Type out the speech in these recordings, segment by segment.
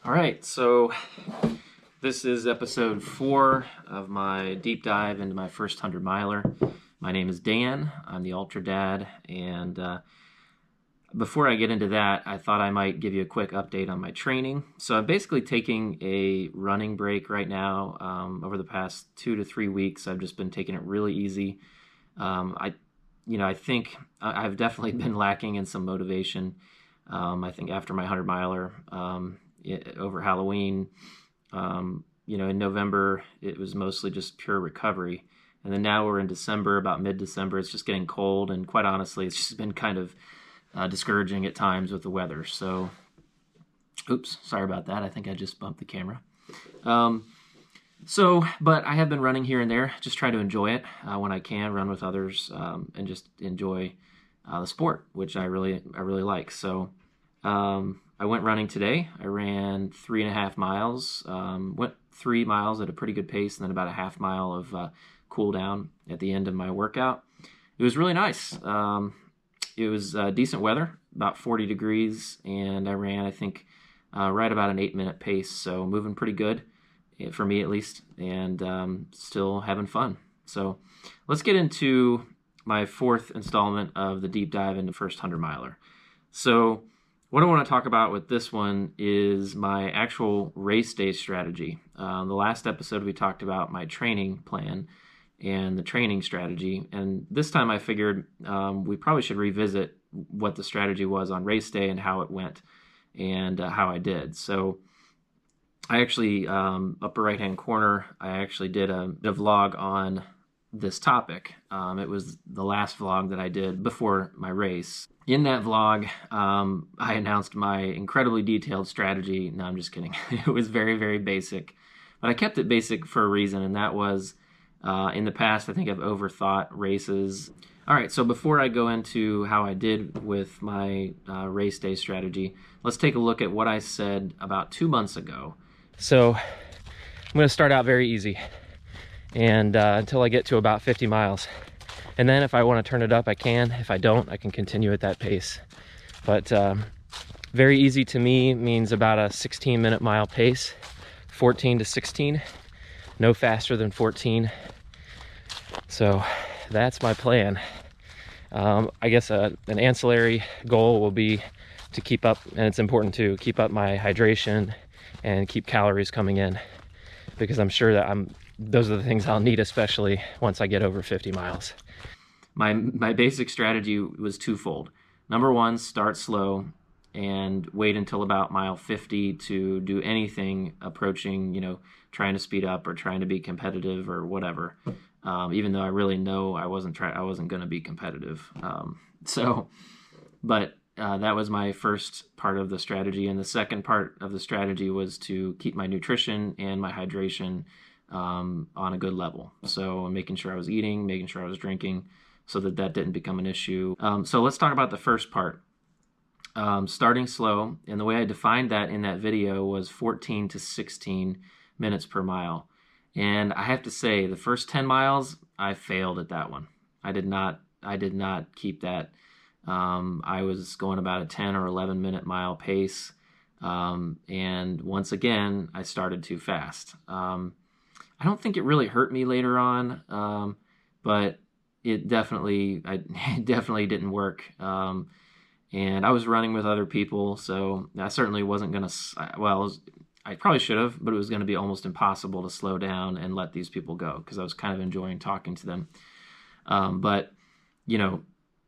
All right, so this is episode 4 of my deep dive into my first 100 miler. My name is Dan. I'm the Ultra Dad, and before I get into that, I thought I might give you a quick update on my training. So I'm basically taking a running break right now. Over the past 2 to 3 weeks, I've just been taking it really easy. I think I've definitely been lacking in some motivation. I think after my 100 miler over Halloween, in November, it was mostly just pure recovery. And then now we're in December, about mid-December. It's just getting cold, and quite honestly, it's just been kind of discouraging at times with the weather. So, oops, sorry about that. I think I just bumped the camera. But I have been running here and there, just try to enjoy it when I can, run with others, and just enjoy the sport, which I really like. So I went running today. I ran 3.5 miles, went 3 miles at a pretty good pace, and then about a half mile of cool down at the end of my workout. It was really nice. It was decent weather, about 40 degrees, and I ran, I think, right about an 8-minute pace, so moving pretty good, for me at least, and still having fun. So let's get into my 4th installment of the deep dive into first 100 miler. So what I want to talk about with this one is my actual race day strategy. The last episode we talked about my training plan and the training strategy, and this time I figured we probably should revisit what the strategy was on race day and how it went and how I did. So I actually, upper right hand corner, I actually did a vlog on this topic. It was the last vlog that I did before my race. In that vlog, I announced my incredibly detailed strategy. No, I'm just kidding. It was very, very basic, but I kept it basic for a reason, and that was in the past, I think I've overthought races. All right, so before I go into how I did with my race day strategy, let's take a look at what I said about 2 months ago. So I'm going to start out very easy, and until I get to about 50 miles. And then if I want to turn it up, I can. If I don't, I can continue at that pace. But very easy to me means about a 16-minute mile pace, 14 to 16, no faster than 14. So that's my plan. I guess an ancillary goal will be to keep up, and it's important to keep up my hydration and keep calories coming in, because I'm sure that those are the things I'll need, especially once I get over 50 miles. My basic strategy was twofold. Number one, start slow and wait until about mile 50 to do anything approaching, trying to speed up or trying to be competitive or whatever. Even though I really know I wasn't going to be competitive. That was my first part of the strategy. And the second part of the strategy was to keep my nutrition and my hydration on a good level. So making sure I was eating, making sure I was drinking, so that didn't become an issue. So let's talk about the first part. Starting slow, and the way I defined that in that video was 14 to 16 minutes per mile. And I have to say, the first 10 miles, I failed at that one. I did not keep that. I was going about a 10 or 11 minute mile pace. And once again, I started too fast. I don't think it really hurt me later on, but it definitely didn't work. And I was running with other people, so I certainly wasn't going to, I probably should have, but it was going to be almost impossible to slow down and let these people go, because I was kind of enjoying talking to them.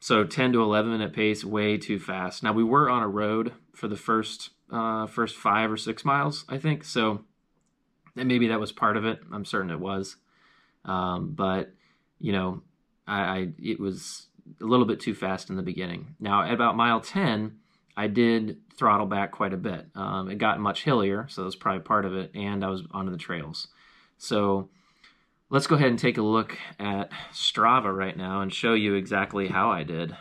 So 10 to 11 minute pace, way too fast. Now we were on a road for the first 5 or 6 miles, I think. So maybe that was part of it. I'm certain it was. It was a little bit too fast in the beginning. Now at about mile 10, I did throttle back quite a bit. It got much hillier, so that was probably part of it, and I was onto the trails. So let's go ahead and take a look at Strava right now and show you exactly how I did.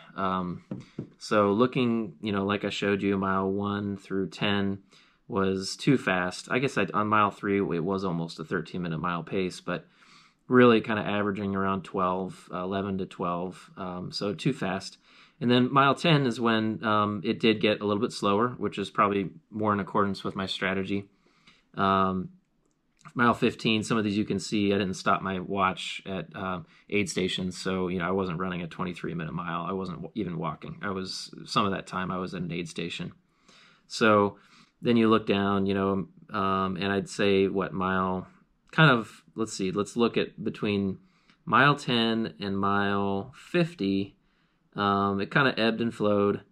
So looking, like I showed you, mile 1 through 10 was too fast. I guess on mile 3, it was almost a 13-minute mile pace, but really kind of averaging around 11 to 12, so too fast. And then mile 10 is when it did get a little bit slower, which is probably more in accordance with my strategy. Mile 15, some of these you can see, I didn't stop my watch at aid stations, so I wasn't running a 23-minute mile. I wasn't even walking. Some of that time I was at an aid station. So then you look down, and I'd say let's look at between mile 10 and mile 50. It kind of ebbed and flowed,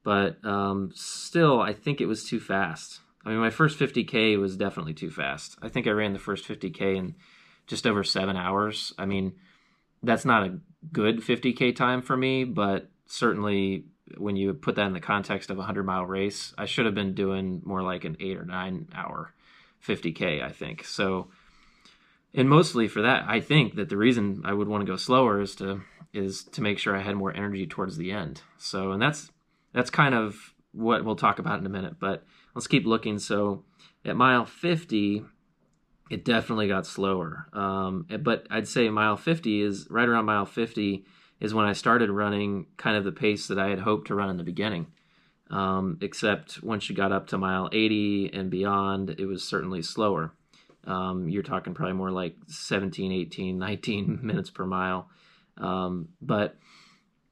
but still, I think it was too fast. I mean, my first 50K was definitely too fast. I think I ran the first 50K in just over 7 hours. I mean, that's not a good 50K time for me, but certainly when you put that in the context of a 100-mile race, I should have been doing more like an 8 or 9 hour 50K, I think. So, and mostly for that, I think that the reason I would want to go slower is to make sure I had more energy towards the end. So, and that's kind of what we'll talk about in a minute, but let's keep looking. So at mile 50, it definitely got slower. But I'd say right around mile 50 is when I started running kind of the pace that I had hoped to run in the beginning. Except once you got up to mile 80 and beyond, it was certainly slower. You're talking probably more like 17, 18, 19 minutes per mile. But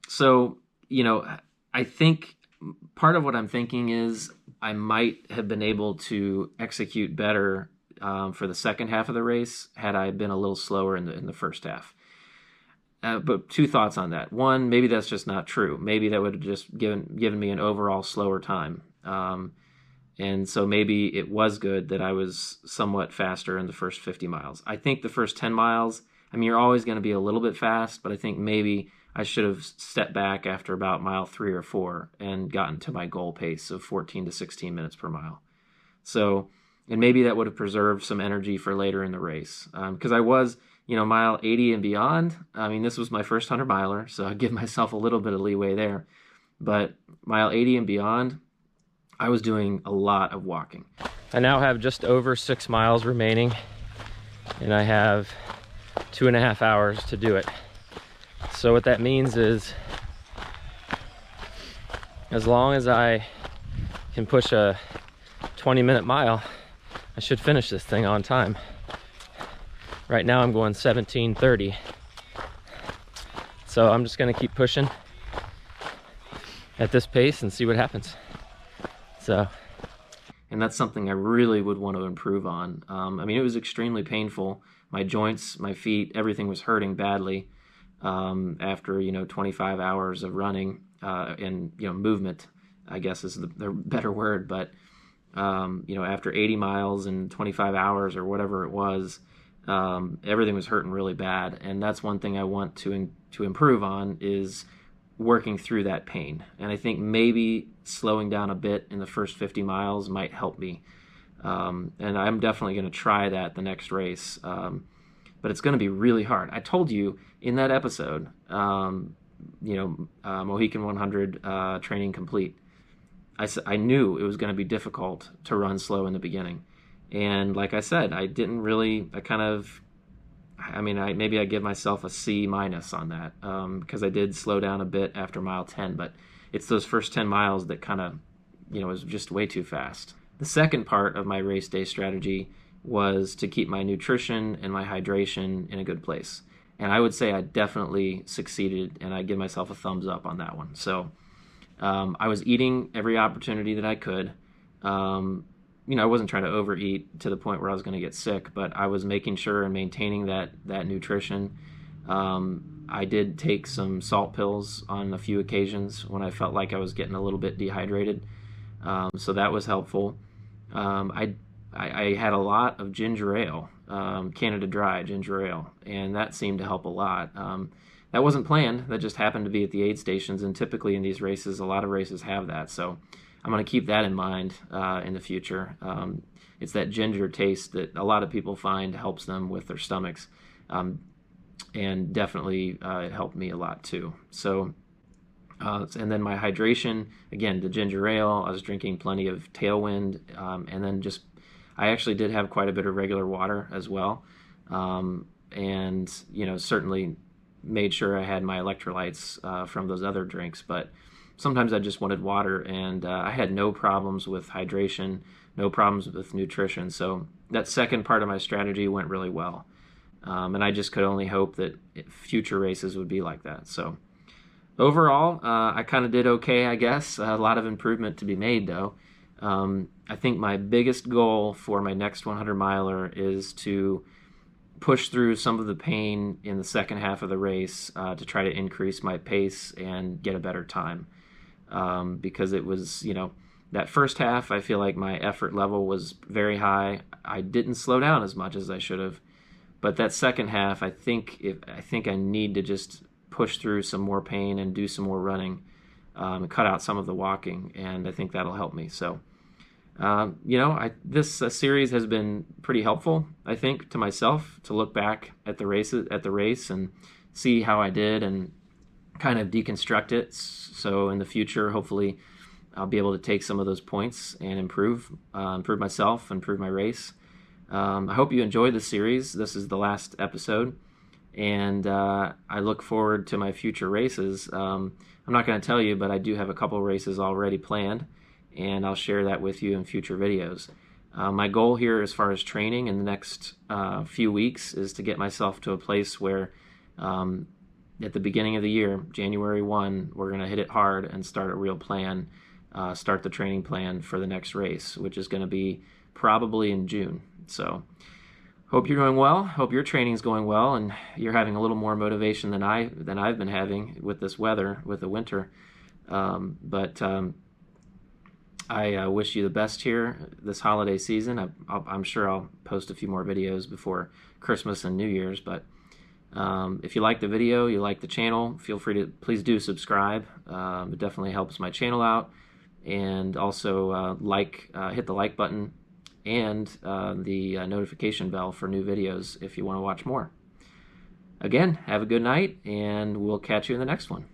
so, I think part of what I'm thinking is I might have been able to execute better for the second half of the race had I been a little slower in the first half. But two thoughts on that. One, maybe that's just not true. Maybe that would have just given me an overall slower time. And so maybe it was good that I was somewhat faster in the first 50 miles. I think the first 10 miles, I mean, you're always going to be a little bit fast, but I think maybe I should have stepped back after about mile 3 or 4 and gotten to my goal pace of 14 to 16 minutes per mile. So, and maybe that would have preserved some energy for later in the race. Because I was, mile 80 and beyond. I mean, this was my first 100 miler, so I give myself a little bit of leeway there. But mile 80 and beyond, I was doing a lot of walking. I now have just over 6 miles remaining, and I have 2.5 hours to do it. So what that means is, as long as I can push a 20-minute mile, I should finish this thing on time. Right now I'm going 17:30. So I'm just gonna keep pushing at this pace and see what happens. And that's something I really would want to improve on. I mean, it was extremely painful. My joints, my feet, everything was hurting badly. After 25 hours of running and movement, I guess is the better word, but after 80 miles and 25 hours or whatever it was, everything was hurting really bad. And that's one thing I want to improve on, is working through that pain. And I think maybe slowing down a bit in the first 50 miles might help me. And I'm definitely going to try that the next race. But it's going to be really hard. I told you in that episode, Mohican 100 training complete. I knew it was going to be difficult to run slow in the beginning. And like I said, I give myself a C- on that, because I did slow down a bit after mile 10, but it's those first 10 miles that kind of, was just way too fast. The second part of my race day strategy was to keep my nutrition and my hydration in a good place. And I would say I definitely succeeded, and I give myself a thumbs up on that one. So I was eating every opportunity that I could. I wasn't trying to overeat to the point where I was going to get sick, but I was making sure and maintaining that nutrition. I did take some salt pills on a few occasions when I felt like I was getting a little bit dehydrated. So that was helpful. I had a lot of ginger ale, Canada Dry ginger ale, and that seemed to help a lot. That wasn't planned. That just happened to be at the aid stations, and typically in these races, a lot of races have that. So I'm going to keep that in mind in the future. It's that ginger taste that a lot of people find helps them with their stomachs, and definitely it helped me a lot too. So, and then my hydration, again, the ginger ale, I was drinking plenty of Tailwind, and then I actually did have quite a bit of regular water as well. And, certainly, made sure I had my electrolytes from those other drinks. But sometimes I just wanted water, and I had no problems with hydration, no problems with nutrition. So that second part of my strategy went really well. And I just could only hope that future races would be like that. So overall, I kind of did okay, I guess. A lot of improvement to be made, though. I think my biggest goal for my next 100 miler is to push through some of the pain in the second half of the race to try to increase my pace and get a better time. Because it was, that first half, I feel like my effort level was very high. I didn't slow down as much as I should have. But that second half, I think I need to just push through some more pain and do some more running, and cut out some of the walking, and I think that'll help me. So, this series has been pretty helpful, I think, to myself to look back at the race and see how I did and kind of deconstruct it. So in the future, hopefully, I'll be able to take some of those points and improve myself, improve my race. I hope you enjoyed the series. This is the last episode, and I look forward to my future races. I'm not going to tell you, but I do have a couple races already planned, and I'll share that with you in future videos. My goal here as far as training in the next few weeks is to get myself to a place where at the beginning of the year, January 1, we're going to hit it hard and start a real plan, start the training plan for the next race, which is going to be probably in June. So hope you're doing well. Hope your training's going well, and you're having a little more motivation than I've been having with this weather, with the winter. But I wish you the best here this holiday season. I'm sure I'll post a few more videos before Christmas and New Year's. But if you like the video, you like the channel, feel free to please do subscribe. It definitely helps my channel out. And also hit the like button and the notification bell for new videos if you want to watch more. Again, have a good night, and we'll catch you in the next one.